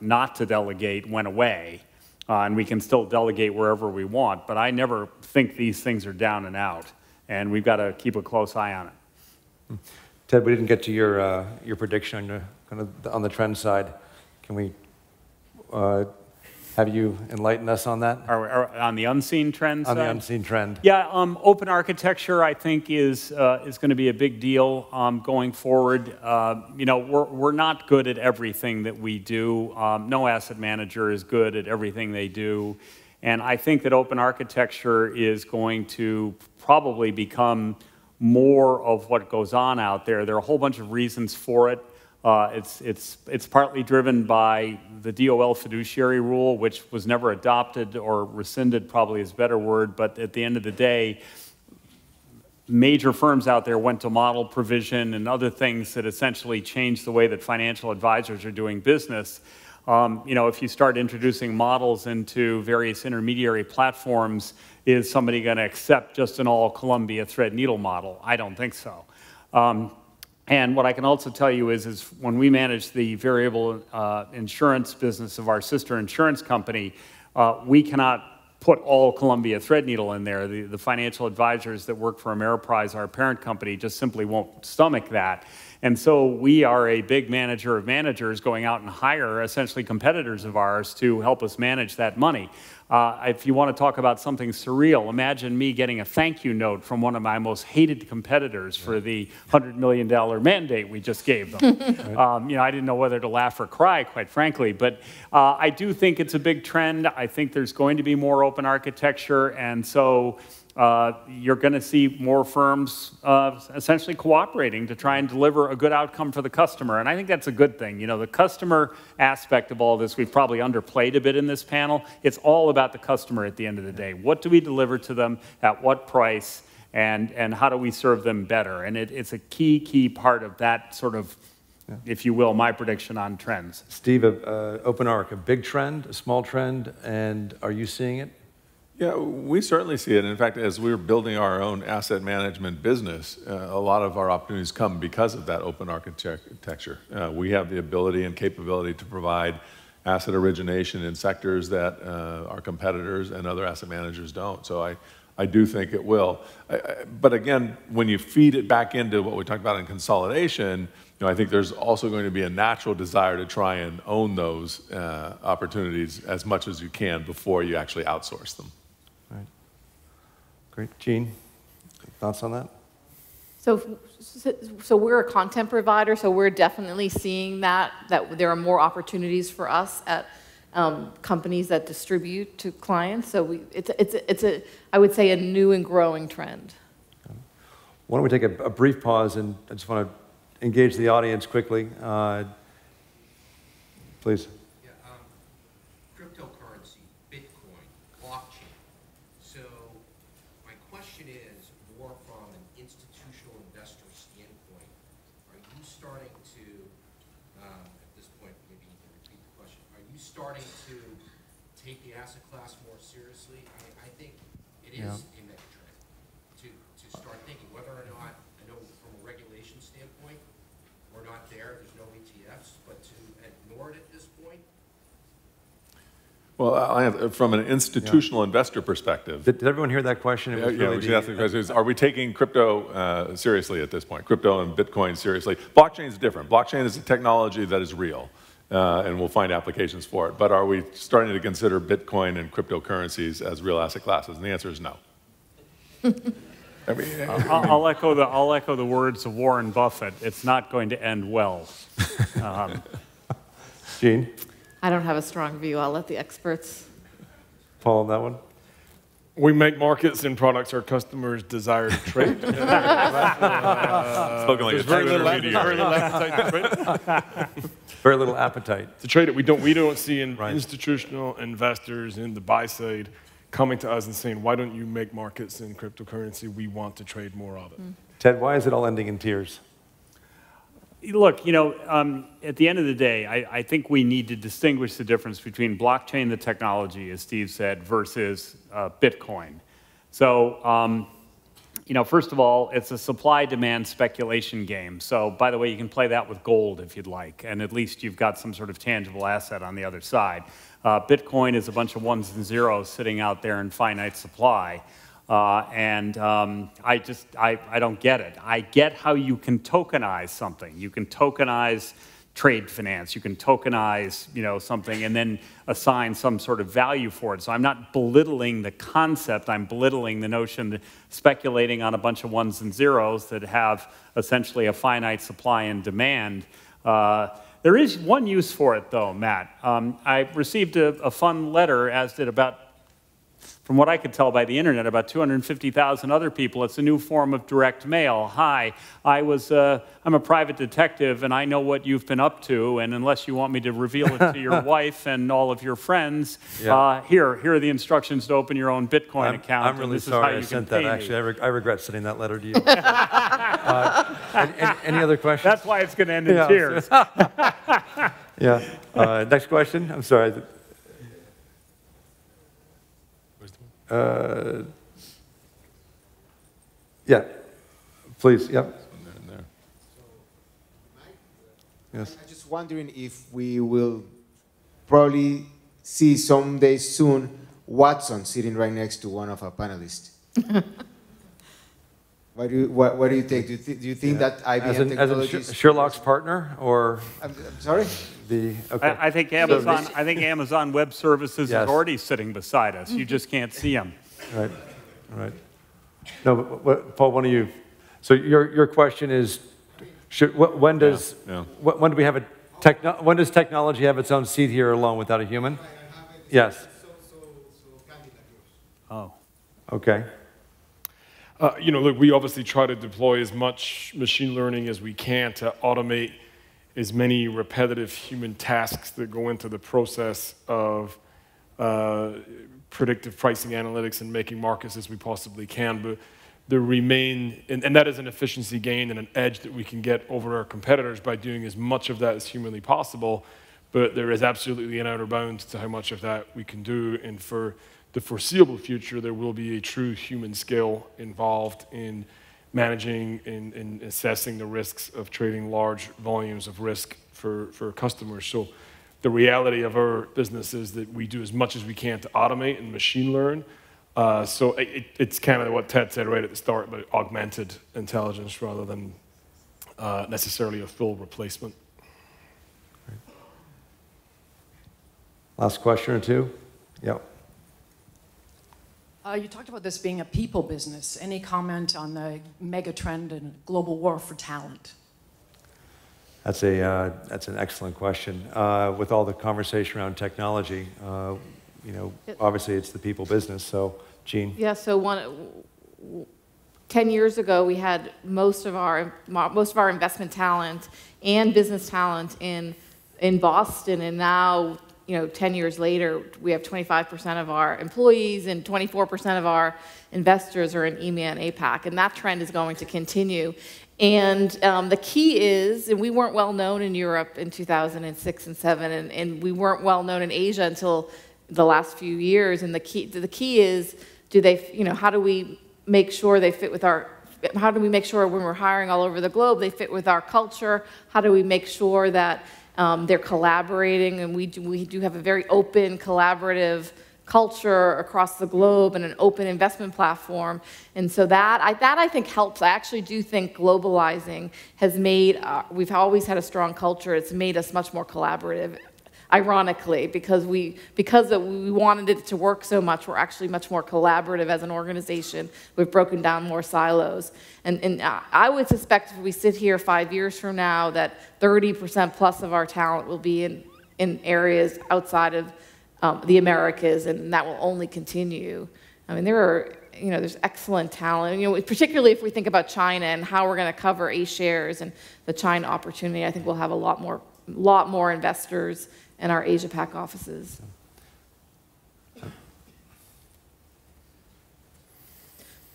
not to delegate went away. And we can still delegate wherever we want, but I never think these things are down and out, and we've got to keep a close eye on it. Ted, we didn't get to your prediction on the trend side. Can we have you enlighten us on that? On the unseen trend side? On the unseen trend. Yeah, open architecture, I think, is going to be a big deal going forward. You know, we're not good at everything that we do. No asset manager is good at everything they do. And I think that open architecture is going to probably become more of what goes on out there. There are a whole bunch of reasons for it. It's partly driven by the DOL fiduciary rule, which was never adopted or rescinded, probably is a better word, but at the end of the day, major firms out there went to model provision and other things that essentially changed the way that financial advisors are doing business. You know, if you start introducing models into various intermediary platforms, is somebody going to accept just an all Columbia Threadneedle model? I don't think so. And what I can also tell you is when we manage the variable insurance business of our sister insurance company, we cannot put all Columbia Threadneedle in there. The financial advisors that work for Ameriprise, our parent company, just simply won't stomach that. And so we are a big manager of managers going out and hire essentially competitors of ours to help us manage that money. If you want to talk about something surreal, imagine me getting a thank you note from one of my most hated competitors for the $100 million mandate we just gave them. You know, I didn't know whether to laugh or cry, quite frankly. But I do think it's a big trend. I think there's going to be more open architecture. And so you're going to see more firms essentially cooperating to try and deliver a good outcome for the customer. And I think that's a good thing. You know, the customer aspect of all this, we've probably underplayed a bit in this panel. It's all about the customer at the end of the day. What do we deliver to them, at what price, and how do we serve them better? And it's a key part of that sort of, if you will, my prediction on trends. Steve, OpenArc, a big trend, a small trend, and are you seeing it? Yeah, we certainly see it. In fact, as we're building our own asset management business, a lot of our opportunities come because of that open architecture. We have the ability and capability to provide asset origination in sectors that our competitors and other asset managers don't. So I do think it will. But again, when you feed it back into what we talked about in consolidation, you know, I think there's also going to be a natural desire to try and own those opportunities as much as you can before you actually outsource them. Right. Great. Gene, thoughts on that? So we're a content provider, so we're definitely seeing that there are more opportunities for us at companies that distribute to clients. So it's I would say, a new and growing trend. Why don't we take a brief pause, and I just want to engage the audience quickly. Please. Yeah, cryptocurrency, Bitcoin, blockchain. So my question is more from an institutional investor standpoint. Are you starting to, at this point, maybe you can repeat the question, are you starting to take the asset class more seriously? I think it is a mega trend to start thinking whether or not, I know from a regulation standpoint, we're not there, there's no ETFs, but to ignore it at this point? Well, from an institutional investor perspective. Did everyone hear that question? It was really we should ask the question, are we taking crypto seriously at this point? Crypto and Bitcoin seriously? Blockchain is different. Blockchain is a technology that is real, and we'll find applications for it. But are we starting to consider Bitcoin and cryptocurrencies as real asset classes? And the answer is no. I'll echo the words of Warren Buffett. It's not going to end well. Gene? I don't have a strong view. I'll let the experts. Paul, that one? We make markets and products our customers desire to trade. Spoken like a Very little appetite to trade. Very little appetite. To trade it, we don't see institutional investors in the buy side coming to us and saying, why don't you make markets in cryptocurrency? We want to trade more of it. Ted, why is it all ending in tears? Look, you know, at the end of the day, I think we need to distinguish the difference between blockchain, the technology, as Steve said, versus Bitcoin. So, you know, first of all, it's a supply-demand speculation game. So, by the way, you can play that with gold if you'd like, and at least you've got some sort of tangible asset on the other side. Bitcoin is a bunch of ones and zeros sitting out there in finite supply. I don't get it. I get how you can tokenize something. You can tokenize trade finance. You can tokenize, you know, something and then assign some sort of value for it. So I'm not belittling the concept. I'm belittling the notion that speculating on a bunch of ones and zeros that have essentially a finite supply and demand. There is one use for it, though, Matt. I received a fun letter, as did from what I could tell by the internet, about 250,000 other people. It's a new form of direct mail. Hi, I'm a private detective, and I know what you've been up to, and unless you want me to reveal it to your wife and all of your friends, here are the instructions to open your own Bitcoin account. I'm really sorry I sent that, actually. I regret sending that letter to you. Any other questions? That's why it's going to end in tears. Next question. I'm sorry. Please, Yes. I'm just wondering if we will probably see someday soon Watson sitting right next to one of our panelists. What do you think? Do you think that IBM technology as Sherlock's partner, or I'm sorry? I think Amazon. I think Amazon Web Services is already sitting beside us. You just can't see him. Right. No, but Paul, one of you. So your question is, when does when do we have when does technology have its own seat here alone without a human? Yes. So candidate yours. Oh. Okay. Look, we obviously try to deploy as much machine learning as we can to automate as many repetitive human tasks that go into the process of predictive pricing analytics and making markets as we possibly can. But there remain, and that is an efficiency gain and an edge that we can get over our competitors by doing as much of that as humanly possible. But there is absolutely an outer bound to how much of that we can do. And for the foreseeable future, there will be a true human skill involved in managing and assessing the risks of trading large volumes of risk for customers. So the reality of our business is that we do as much as we can to automate and machine learn. So it's kind of what Ted said right at the start about augmented intelligence rather than necessarily a full replacement. Last question or two? Yep. You talked about this being a people business. Any comment on the mega trend and global war for talent? That's an excellent question. With all the conversation around technology, obviously it's the people business. So, Jean. Yeah. So 10 years ago, we had most of our investment talent and business talent in Boston, and now, 10 years later, we have 25% of our employees and 24% of our investors are in EMEA and APAC, and that trend is going to continue. And the key is, and we weren't well known in Europe in 2006 and 2007, and we weren't well known in Asia until the last few years. And the key is, how do we make sure they fit with our? How do we make sure when we're hiring all over the globe they fit with our culture? How do we make sure that they're collaborating, and we do have a very open, collaborative culture across the globe and an open investment platform. And so that I think helps. I actually do think globalizing has made, we've always had a strong culture. It's made us much more collaborative, ironically, because we wanted it to work so much. We're actually much more collaborative as an organization. We've broken down more silos. And I would suspect if we sit here 5 years from now that 30% plus of our talent will be in areas outside of the Americas, and that will only continue. I mean, there's excellent talent, particularly if we think about China and how we're going to cover A shares and the China opportunity. I think we'll have a lot more investors in our Asia Pac offices.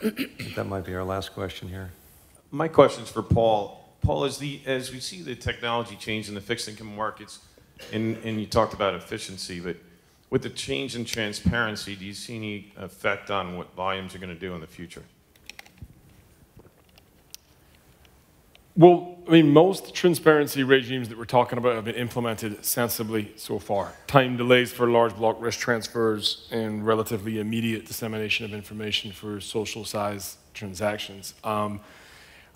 That might be our last question here. My question's for Paul. Paul, as we see the technology change in the fixed income markets, and you talked about efficiency, but with the change in transparency, do you see any effect on what volumes are going to do in the future? Well, I mean, most transparency regimes that we're talking about have been implemented sensibly so far. Time delays for large block risk transfers and relatively immediate dissemination of information for social size transactions.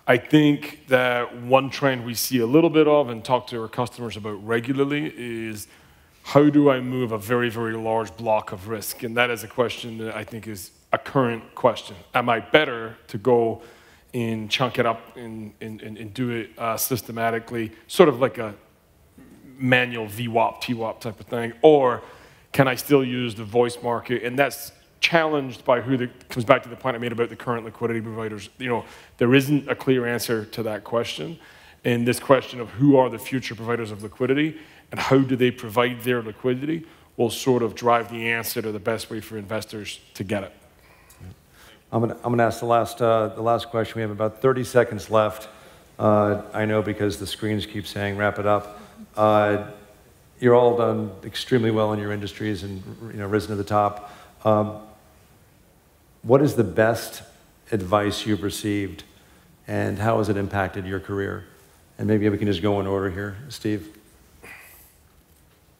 I think that one trend we see a little bit of and talk to our customers about regularly is how do I move a very, very large block of risk? And that is a question that I think is a current question. Am I better to go and chunk it up and do it systematically, sort of like a manual VWAP, TWAP type of thing, or can I still use the voice market? And that's challenged by comes back to the point I made about the current liquidity providers. There isn't a clear answer to that question. And this question of who are the future providers of liquidity and how do they provide their liquidity will sort of drive the answer to the best way for investors to get it. I'm gonna ask the last question. We have about 30 seconds left. I know because the screens keep saying wrap it up. You're all done extremely well in your industries and risen to the top. What is the best advice you've received, and how has it impacted your career? And maybe we can just go in order here, Steve.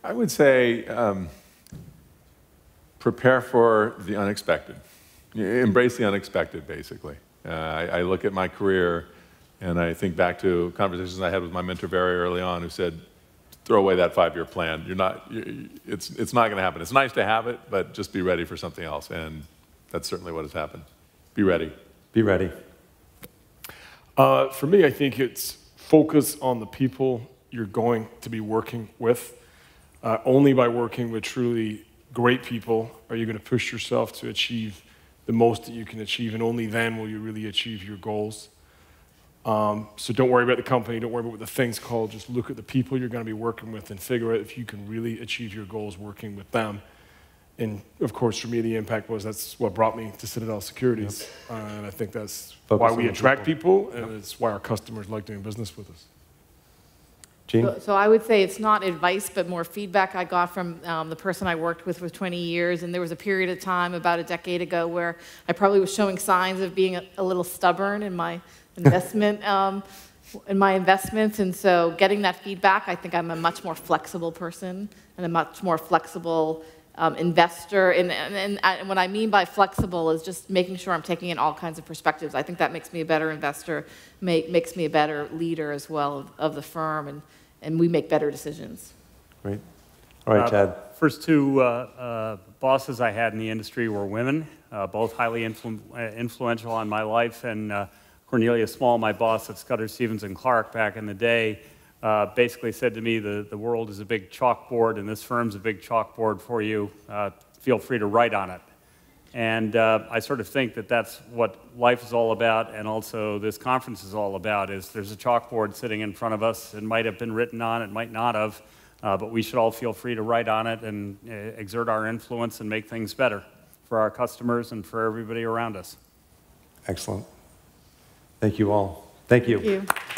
I would say prepare for the unexpected. Embrace the unexpected, basically. I look at my career and I think back to conversations I had with my mentor very early on who said, throw away that 5-year plan. It's not going to happen. It's nice to have it, but just be ready for something else. And that's certainly what has happened. Be ready. Be ready. For me, I think it's focus on the people you're going to be working with. Only by working with truly great people are you going to push yourself to achieve the most that you can achieve, and only then will you really achieve your goals. So don't worry about the company, don't worry about what the thing's called, just look at the people you're going to be working with and figure out if you can really achieve your goals working with them. And of course, for me, the impact was that's what brought me to Citadel Securities. And I think that's why we attract people, and it's why our customers like doing business with us. Gene? So I would say it's not advice, but more feedback I got from the person I worked with for 20 years. And there was a period of time about a decade ago where I probably was showing signs of being a little stubborn in my investment, in my investments. And so getting that feedback, I think I'm a much more flexible person and a much more flexible investor. And what I mean by flexible is just making sure I'm taking in all kinds of perspectives. I think that makes me a better investor, makes me a better leader as well of the firm, and we make better decisions. Great. All right, Ted. First two bosses I had in the industry were women, both highly influential on my life. And Cornelia Small, my boss at Scudder, Stevens & Clark back in the day, basically said to me, the world is a big chalkboard and this firm's a big chalkboard for you. Feel free to write on it. And I sort of think that that's what life is all about, and also this conference is all about, is there's a chalkboard sitting in front of us. It might have been written on, it might not have, but we should all feel free to write on it and exert our influence and make things better for our customers and for everybody around us. Excellent. Thank you all. Thank you. Thank you.